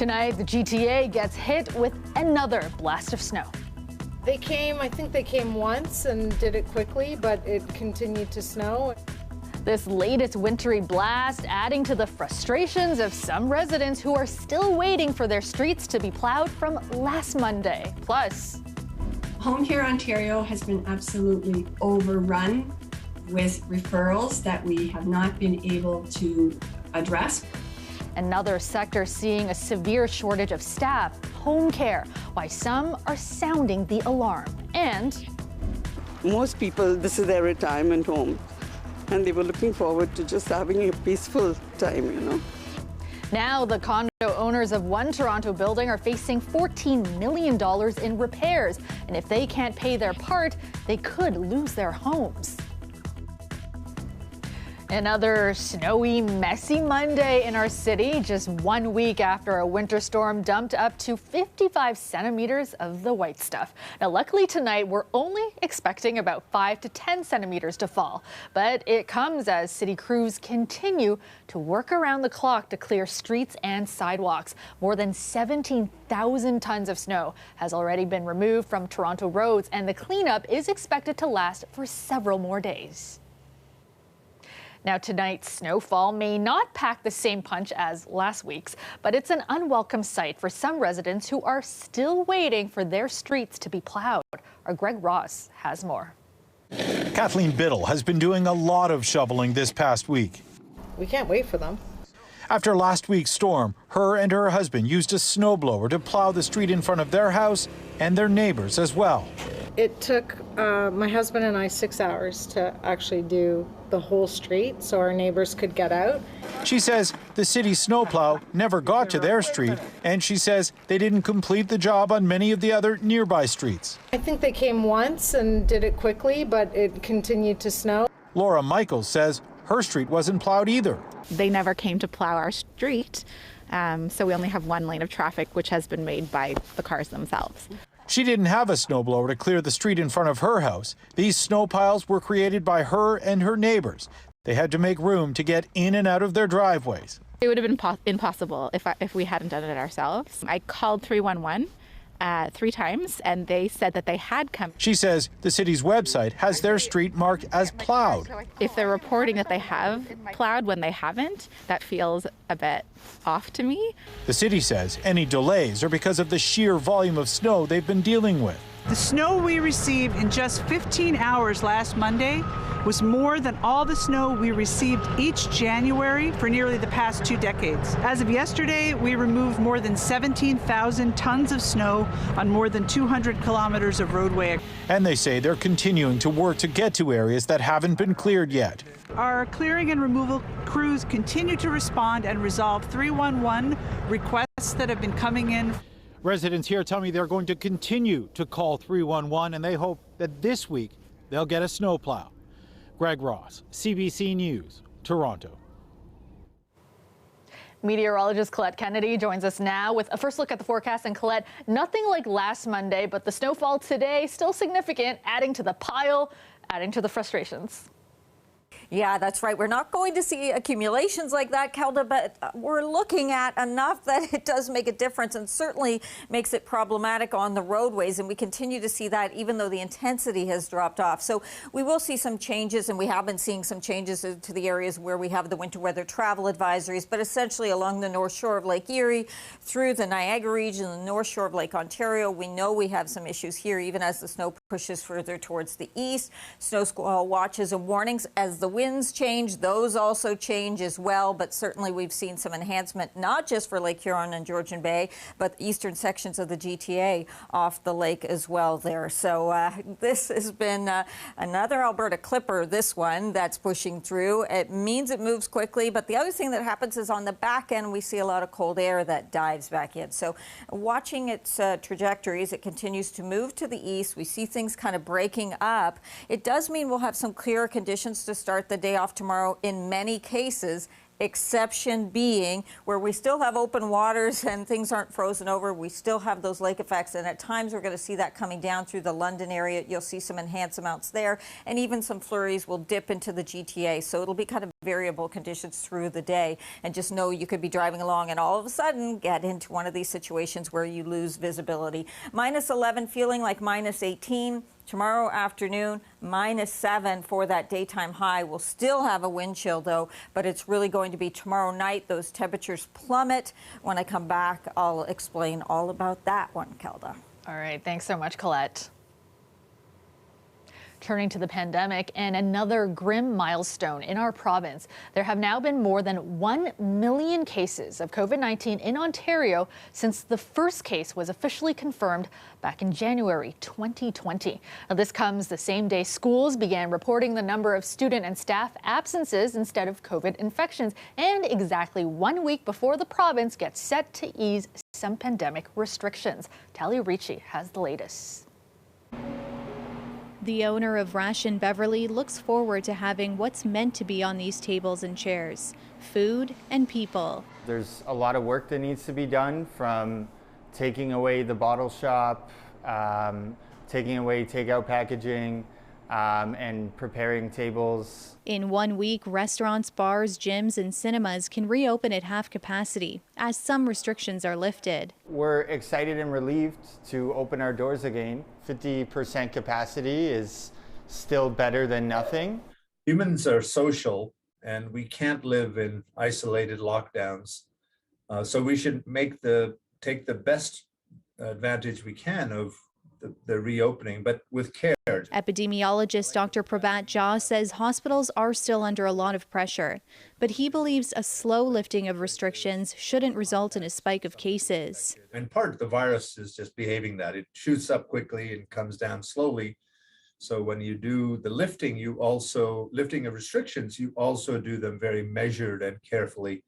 Tonight, the GTA gets hit with another blast of snow. They came, I think they came once and did it quickly, but it continued to snow. This latest wintry blast adding to the frustrations of some residents who are still waiting for their streets to be plowed from last Monday. Plus, Home Care Ontario has been absolutely overrun with referrals that we have not been able to address. Another sector seeing a severe shortage of staff, home care, why some are sounding the alarm. And most people, this is their retirement home, and they were looking forward to just having a peaceful time, Now the condo owners of one Toronto building are facing $14 million in repairs. And if they can't pay their part, they could lose their homes. Another snowy, messy Monday in our city, just 1 week after a winter storm dumped up to 55 centimeters of the white stuff. Now, luckily tonight, we're only expecting about 5 to 10 centimeters to fall. But it comes as city crews continue to work around the clock to clear streets and sidewalks. More than 17,000 tons of snow has already been removed from Toronto roads, and the cleanup is expected to last for several more days. Now, tonight's snowfall may not pack the same punch as last week's, but it's an unwelcome sight for some residents who are still waiting for their streets to be plowed. Our Greg Ross has more. Kathleen Biddle has been doing a lot of shoveling this past week. We can't wait for them. After last week's storm, her and her husband used a snowblower to plow the street in front of their house and their neighbors as well. It took my husband and I 6 hours to actually do the whole street so our neighbors could get out. She says the city's snowplow never got to their street, and she says they didn't complete the job on many of the other nearby streets. I think they came once and did it quickly, but it continued to snow. Laura Michaels says her street wasn't plowed either. They never came to plow our street, so we only have one lane of traffic, which has been made by the cars themselves. She didn't have a snowblower to clear the street in front of her house. These snow piles were created by her and her neighbors. They had to make room to get in and out of their driveways. It would have been impossible if we hadn't done it ourselves. I called 311 3 times, and they said that they had come. She says the city's website has their street marked as plowed. If they're reporting that they have plowed when they haven't, that feels a bit off to me. The city says any delays are because of the sheer volume of snow they've been dealing with. The snow we received in just 15 hours last Monday was more than all the snow we received each January for nearly the past 2 decades. As of yesterday, we removed more than 17,000 tons of snow on more than 200 kilometers of roadway. And they say they're continuing to work to get to areas that haven't been cleared yet. Our clearing and removal crews continue to respond and resolve 311 requests that have been coming in. Residents here tell me they're going to continue to call 311, and they hope that this week they'll get a snowplow. Greg Ross, CBC News, Toronto. Meteorologist Colette Kennedy joins us now with a first look at the forecast. And Colette, nothing like last Monday, but the snowfall today still significant, adding to the pile, adding to the frustrations. Yeah, that's right. We're not going to see accumulations like that, Kelda, but we're looking at enough that it does make a difference and certainly makes it problematic on the roadways. And we continue to see that even though the intensity has dropped off. So we will see some changes, and we have been seeing some changes to the areas where we have the winter weather travel advisories, but essentially along the north shore of Lake Erie, through the Niagara region, the north shore of Lake Ontario. We know we have some issues here, even as the snow pushes further towards the east. Snow squall watches and warnings as the winds change, those also change as well, but certainly we've seen some enhancement, not just for Lake Huron and Georgian Bay, but eastern sections of the GTA off the lake as well there. So this has been another Alberta clipper, this one, that's pushing through. It means it moves quickly, but the other thing that happens is on the back end, we see a lot of cold air that dives back in. So watching its trajectories, it continues to move to the east. We see things kind of breaking up. It does mean we'll have some clearer conditions to start the day off tomorrow in many cases, Exception being where we still have open waters and things aren't frozen over, we still have those lake effects, and at times we're going to see that coming down through the London area. You'll see some enhanced amounts there, and even some flurries will dip into the GTA, so it'll be kind of variable conditions through the day. And just know you could be driving along and all of a sudden get into one of these situations where you lose visibility. -11 feeling like -18. Tomorrow afternoon, -7 for that daytime high. We'll still have a wind chill, though, but it's really going to be tomorrow night. Those temperatures plummet. When I come back, I'll explain all about that one, Kelda. All right. Thanks so much, Colette. Turning to the pandemic and another grim milestone in our province. There have now been more than 1 million cases of COVID-19 in Ontario since the first case was officially confirmed back in January 2020. Now, this comes the same day schools began reporting the number of student and staff absences instead of COVID infections, and exactly 1 week before the province gets set to ease some pandemic restrictions. Talia Ricci has the latest. The owner of Ration Beverly looks forward to having what's meant to be on these tables and chairs, food and people. There's a lot of work that needs to be done, from taking away the bottle shop, taking away takeout packaging, and preparing tables. In 1 week, restaurants, bars, gyms, and cinemas can reopen at half capacity as some restrictions are lifted. We're excited and relieved to open our doors again. 50% capacity is still better than nothing. Humans are social, and we can't live in isolated lockdowns. So we should take the best advantage we can of the reopening, but with care. Epidemiologist Dr. Prabhat Jha says hospitals are still under a lot of pressure, but he believes a slow lifting of restrictions shouldn't result in a spike of cases. In part, the virus is just behaving that. It shoots up quickly and comes down slowly. So when you do the lifting, lifting of restrictions, you also do them very measured and carefully.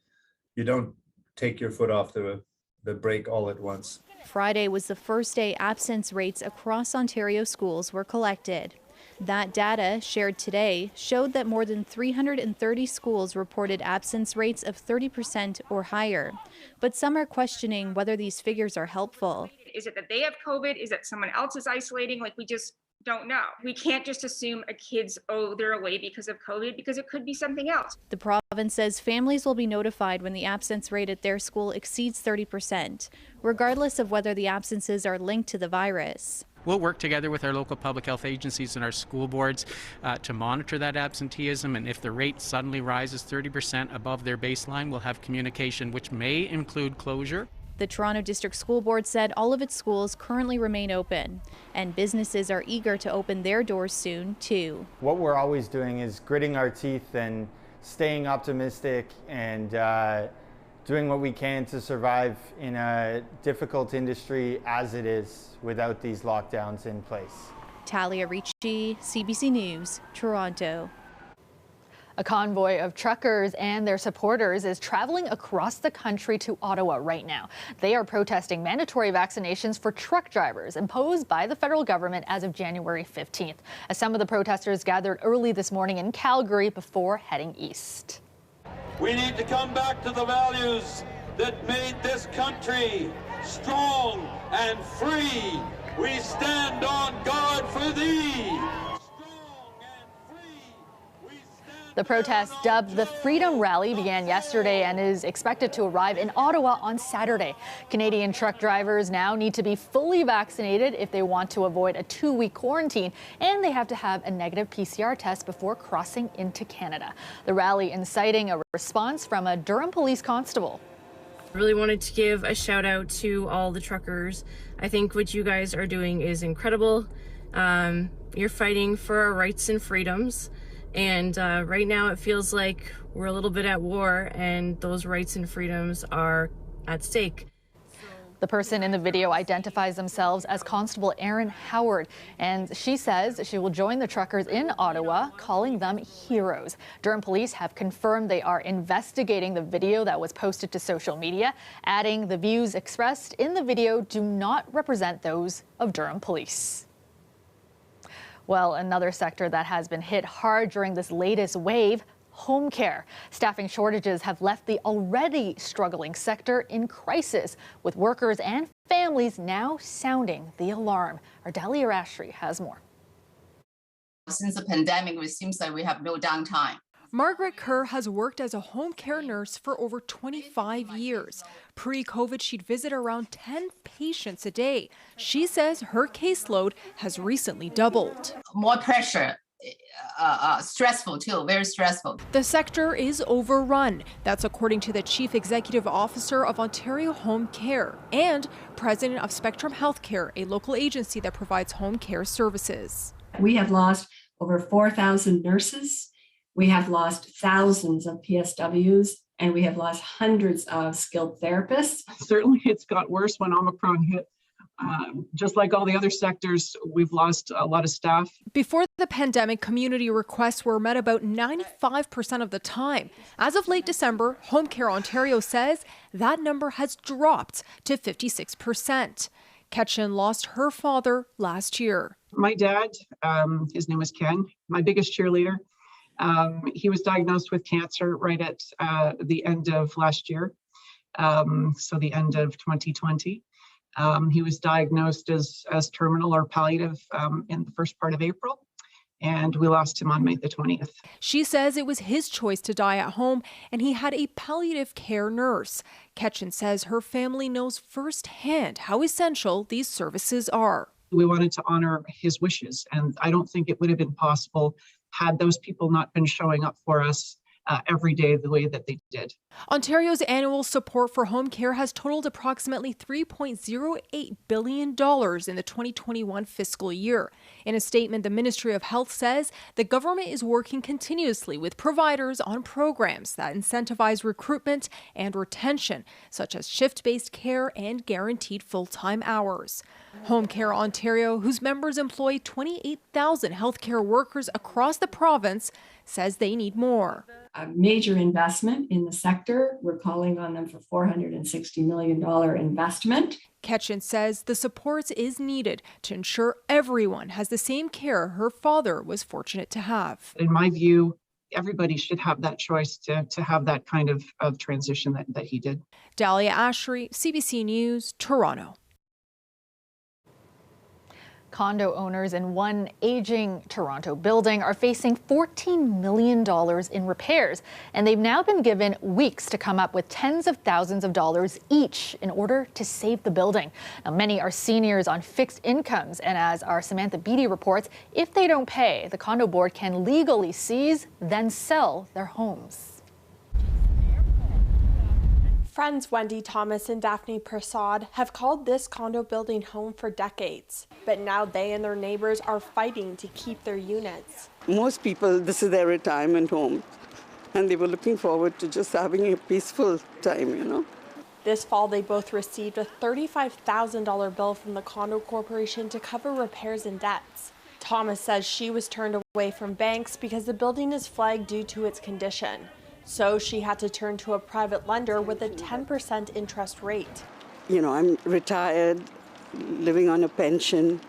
You don't take your foot off the brake all at once. Friday was the first day absence rates across Ontario schools were collected. That data, shared today, showed that more than 330 schools reported absence rates of 30% or higher. But some are questioning whether these figures are helpful. Is it that they have COVID? Is it someone else is isolating? We just don't know. We can't just assume a kid's, they're away because of COVID, because it could be something else. The province says families will be notified when the absence rate at their school exceeds 30%, regardless of whether the absences are linked to the virus. We'll work together with our local public health agencies and our school boards to monitor that absenteeism, and if the rate suddenly rises 30% above their baseline, we'll have communication which may include closure. The Toronto District School Board said all of its schools currently remain open, and businesses are eager to open their doors soon, too. What we're always doing is gritting our teeth and staying optimistic and doing what we can to survive in a difficult industry as it is without these lockdowns in place. Talia Ricci, CBC News, Toronto. A convoy of truckers and their supporters is traveling across the country to Ottawa right now. They are protesting mandatory vaccinations for truck drivers imposed by the federal government as of January 15th, as some of the protesters gathered early this morning in Calgary before heading east. We need to come back to the values that made this country strong and free. We stand on guard for thee. The protest, dubbed the Freedom Rally, began yesterday and is expected to arrive in Ottawa on Saturday. Canadian truck drivers now need to be fully vaccinated if they want to avoid a 2-week quarantine, and they have to have a negative PCR test before crossing into Canada. The rally inciting a response from a Durham police constable. I really wanted to give a shout out to all the truckers. I think what you guys are doing is incredible. You're fighting for our rights and freedoms. And right now it feels like we're a little bit at war, and those rights and freedoms are at stake. The person in the video identifies themselves as Constable Erin Howard, and she says she will join the truckers in Ottawa, calling them heroes. Durham police have confirmed they are investigating the video that was posted to social media, adding the views expressed in the video do not represent those of Durham police. Well, another sector that has been hit hard during this latest wave, home care. Staffing shortages have left the already struggling sector in crisis, with workers and families now sounding the alarm. Our Dahlia Rashri has more. Since the pandemic, it seems like we have no downtime. Margaret Kerr has worked as a home care nurse for over 25 years. Pre-COVID, she'd visit around 10 patients a day. She says her caseload has recently doubled. More pressure, stressful too, very stressful. The sector is overrun. That's according to the Chief Executive Officer of Ontario Home Care and President of Spectrum Healthcare, a local agency that provides home care services. We have lost over 4,000 nurses. We have lost thousands of PSWs, and we have lost hundreds of skilled therapists. Certainly it's got worse when Omicron hit. Just like all the other sectors, we've lost a lot of staff. Before the pandemic, community requests were met about 95% of the time. As of late December, Home Care Ontario says that number has dropped to 56%. Ketchen lost her father last year. My dad, his name was Ken, my biggest cheerleader. He was diagnosed with cancer right at the end of last year, so the end of 2020. He was diagnosed as terminal or palliative in the first part of April, and we lost him on May the 20th. She says it was his choice to die at home, and he had a palliative care nurse. Ketchen says her family knows firsthand how essential these services are. We wanted to honor his wishes, and I don't think it would have been possible had those people not been showing up for us every day the way that they did. Ontario's annual support for home care has totaled approximately $3.08 billion in the 2021 fiscal year. In a statement, the Ministry of Health says the government is working continuously with providers on programs that incentivize recruitment and retention, such as shift-based care and guaranteed full-time hours. Home Care Ontario, whose members employ 28,000 healthcare workers across the province, says they need more. A major investment in the sector. We're calling on them for $460 million investment. Ketchen says the support is needed to ensure everyone has the same care her father was fortunate to have. In my view, everybody should have that choice to have that kind of transition that he did. Dahlia Ashry, CBC News, Toronto. Condo owners in one aging Toronto building are facing $14 million in repairs, and they've now been given weeks to come up with tens of thousands of dollars each in order to save the building. Now, many are seniors on fixed incomes, and as our Samantha Beattie reports, if they don't pay, the condo board can legally seize, then sell their homes. Friends Wendy Thomas and Daphne Prasad have called this condo building home for decades, but now they and their neighbors are fighting to keep their units. Most people, this is their retirement home, and they were looking forward to just having a peaceful time. This fall, they both received a $35,000 bill from the condo corporation to cover repairs and debts. Thomas says she was turned away from banks because the building is flagged due to its condition. So she had to turn to a private lender with a 10% interest rate. I'm retired, living on a pension,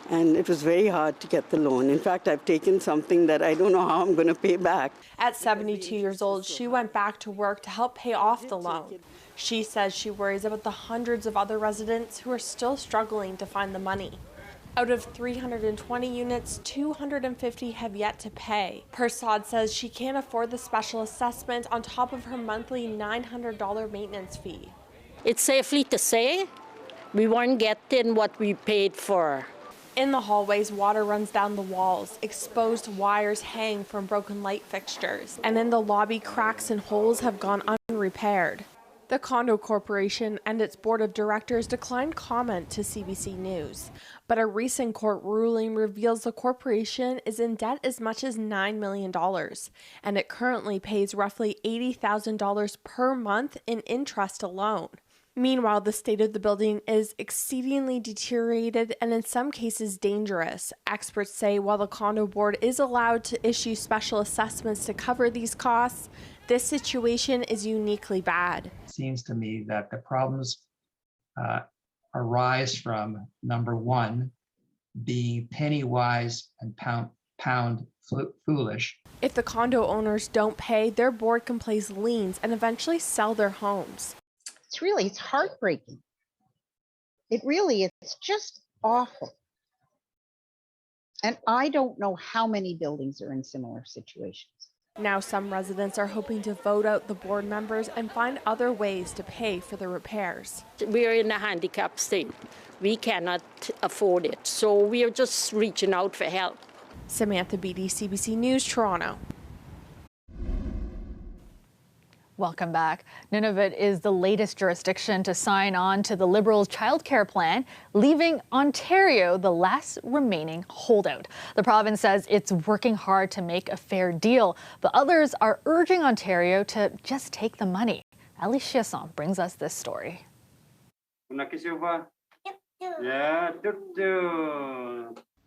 and it was very hard to get the loan. In fact, I've taken something that I don't know how I'm going to pay back. At 72 years old, she went back to work to help pay off the loan. She says she worries about the hundreds of other residents who are still struggling to find the money. Out of 320 units, 250 have yet to pay. Prasad says she can't afford the special assessment on top of her monthly $900 maintenance fee. It's safely to say we weren't getting what we paid for. In the hallways, water runs down the walls, exposed wires hang from broken light fixtures, and in the lobby, cracks and holes have gone unrepaired. The condo corporation and its board of directors declined comment to CBC News, but a recent court ruling reveals the corporation is in debt as much as $9 million, and it currently pays roughly $80,000 per month in interest alone. Meanwhile, the state of the building is exceedingly deteriorated and in some cases dangerous. Experts say while the condo board is allowed to issue special assessments to cover these costs, this situation is uniquely bad. It seems to me that the problems arise from, number one, being penny wise and pound pound foolish. If the condo owners don't pay, their board can place liens and eventually sell their homes. It's heartbreaking. It really is. It's just awful. And I don't know how many buildings are in similar situations. Now some residents are hoping to vote out the board members and find other ways to pay for the repairs. We are in a handicapped state. We cannot afford it, so we are just reaching out for help. Samantha Beatty, CBC News, Toronto. Welcome back. Nunavut is the latest jurisdiction to sign on to the Liberals' childcare plan, leaving Ontario the last remaining holdout. The province says it's working hard to make a fair deal, but others are urging Ontario to just take the money. Ali Chiasson brings us this story.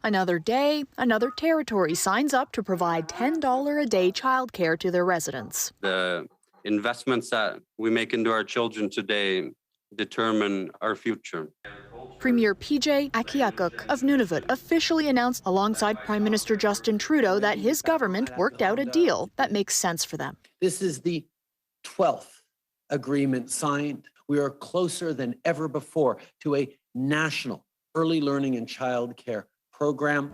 Another day, another territory signs up to provide $10 a day childcare to their residents. The investments that we make into our children today determine our future. Premier PJ Akiakuk of Nunavut officially announced alongside Prime Minister Justin Trudeau that his government worked out a deal that makes sense for them. This is the 12th agreement signed. We are closer than ever before to a national early learning and childcare program.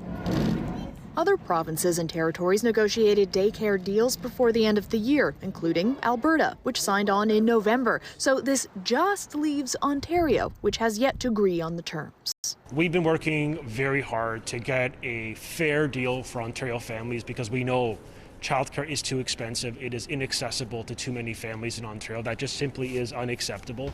Other provinces and territories negotiated daycare deals before the end of the year, including Alberta, which signed on in November. So this just leaves Ontario, which has yet to agree on the terms. We've been working very hard to get a fair deal for Ontario families because we know childcare is too expensive. It is inaccessible to too many families in Ontario. That just simply is unacceptable.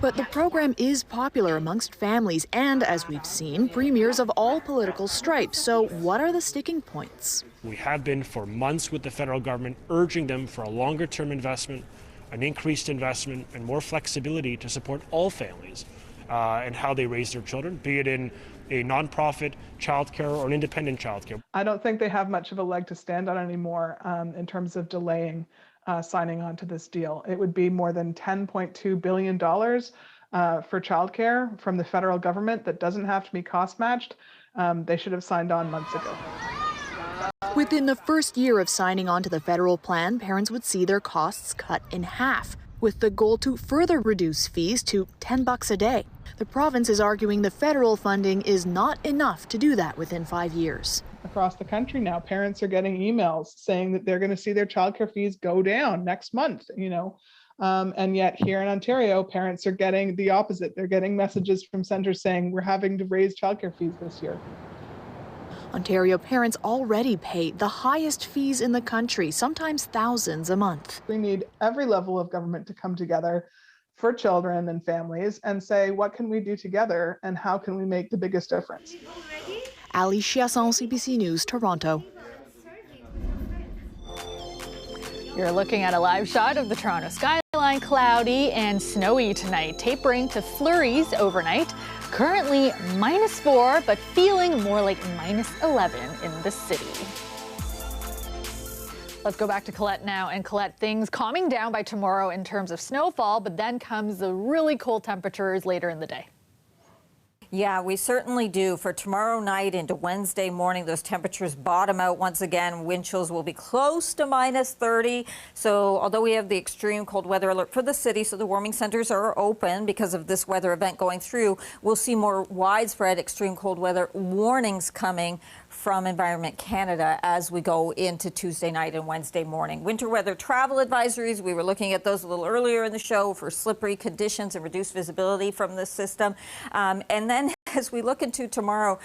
But the program is popular amongst families and, as we've seen, premiers of all political stripes. So what are the sticking points? We have been for months with the federal government urging them for a longer-term investment, an increased investment, and more flexibility to support all families and how they raise their children, be it in a nonprofit childcare or an independent childcare. I don't think they have much of a leg to stand on anymore in terms of delaying signing on to this deal. It would be more than $10.2 billion for childcare from the federal government that doesn't have to be cost matched. They should have signed on months ago. Within the first year of signing on to the federal plan, parents would see their costs cut in half, with the goal to further reduce fees to $10 a day. The province is arguing the federal funding is not enough to do that within 5 years. Across the country now, parents are getting emails saying that they're going to see their childcare fees go down next month, and yet here in Ontario, parents are getting the opposite. They're getting messages from centres saying we're having to raise childcare fees this year. Ontario parents already pay the highest fees in the country, sometimes thousands a month. We need every level of government to come together for children and families and say, what can we do together and how can we make the biggest difference? Ali Chiasson, CBC News, Toronto. You're looking at a live shot of the Toronto skyline, cloudy and snowy tonight, tapering to flurries overnight. Currently -4, but feeling more like -11 in the city. Let's go back to Colette now. And Colette, things calming down by tomorrow in terms of snowfall, but then comes the really cold temperatures later in the day. Yeah, we certainly do. For tomorrow night into Wednesday morning, those temperatures bottom out once again. Wind chills will be close to -30. So although we have the extreme cold weather alert for the city, so the warming centers are open because of this weather event going through, we'll see more widespread extreme cold weather warnings coming from Environment Canada as we go into Tuesday night and Wednesday morning. Winter weather travel advisories, we were looking at those a little earlier in the show for slippery conditions and reduced visibility from this system. And then as we look into tomorrow,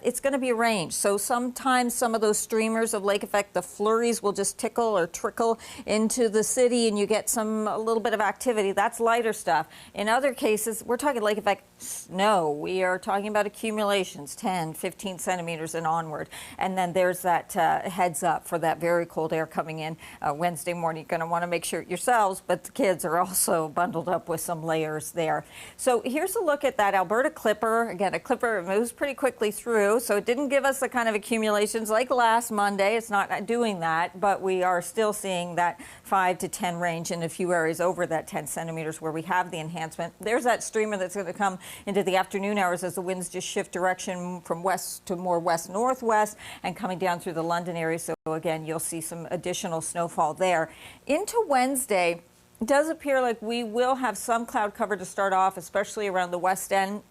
it's going to be a range. So sometimes some of those streamers of lake effect, the flurries will just tickle or trickle into the city and you get a little bit of activity. That's lighter stuff. In other cases, we're talking lake effect snow. We are talking about accumulations, 10, 15 centimeters and onward. And then there's that heads up for that very cold air coming in Wednesday morning. You're going to want to make sure yourselves, but the kids are also bundled up with some layers there. So here's a look at that Alberta Clipper. Again, Again, a clipper moves pretty quickly through, so it didn't give us the kind of accumulations like last Monday. It's not doing that, but we are still seeing that 5 to 10 range in a few areas over that 10 centimeters where we have the enhancement. There's that streamer that's going to come into the afternoon hours as the winds just shift direction from west to more west-northwest and coming down through the London area. So again, you'll see some additional snowfall there. Into Wednesday, it does appear like we will have some cloud cover to start off, especially around the west end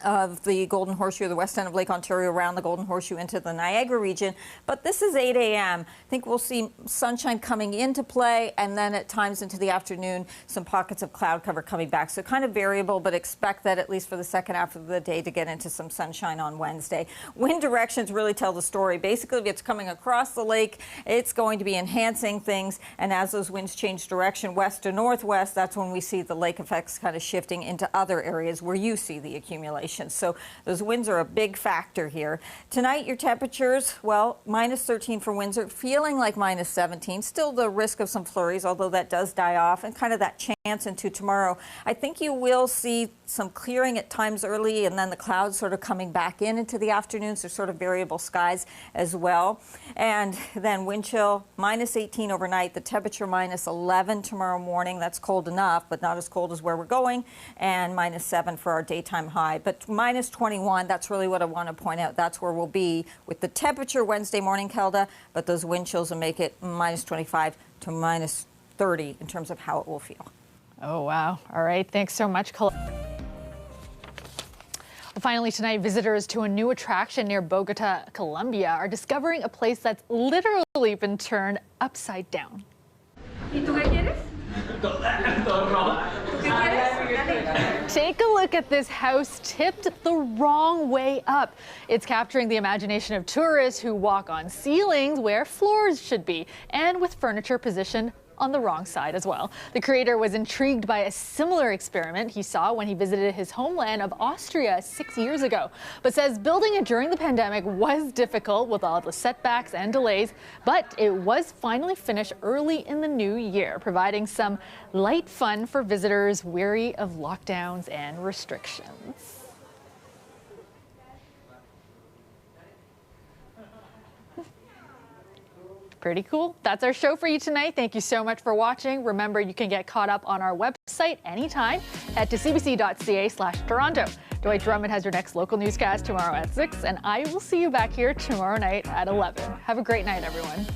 of the Golden Horseshoe, the west end of Lake Ontario, around the Golden Horseshoe into the Niagara region. But this is 8 a.m. I think we'll see sunshine coming into play, and then at times into the afternoon, some pockets of cloud cover coming back. So kind of variable, but expect that at least for the second half of the day to get into some sunshine on Wednesday. Wind directions really tell the story. Basically, if it's coming across the lake, it's going to be enhancing things. And as those winds change direction west to northwest, that's when we see the lake effects kind of shifting into other areas where you see the accumulation. So those winds are a big factor here. Tonight, your temperatures, well, -13 for Windsor, feeling like -17. Still the risk of some flurries, although that does die off, and kind of that chance into tomorrow. I think you will see some clearing at times early, and then the clouds sort of coming back into the afternoons. There's sort of variable skies as well. And then wind chill, -18 overnight. The temperature -11 tomorrow morning. That's cold enough, but not as cold as where we're going. And -7 for our daytime high. But -21, that's really what I want to point out. That's where we'll be with the temperature Wednesday morning, Kelda, but those wind chills will make it -25 to -30 in terms of how it will feel. Oh, wow. All right. Thanks so much, Well, finally tonight, visitors to a new attraction near Bogota, Colombia are discovering a place that's literally been turned upside down. Take a look at this house tipped the wrong way up. It's capturing the imagination of tourists who walk on ceilings where floors should be, and with furniture positioned on the wrong side as well. The creator was intrigued by a similar experiment he saw when he visited his homeland of Austria 6 years ago, but says building it during the pandemic was difficult with all the setbacks and delays, but it was finally finished early in the new year, providing some light fun for visitors weary of lockdowns and restrictions. Pretty cool. That's our show for you tonight. Thank you so much for watching. Remember, you can get caught up on our website anytime. Head to cbc.ca/Toronto. Dwight Drummond has your next local newscast tomorrow at 6, and I will see you back here tomorrow night at 11. Have a great night, everyone.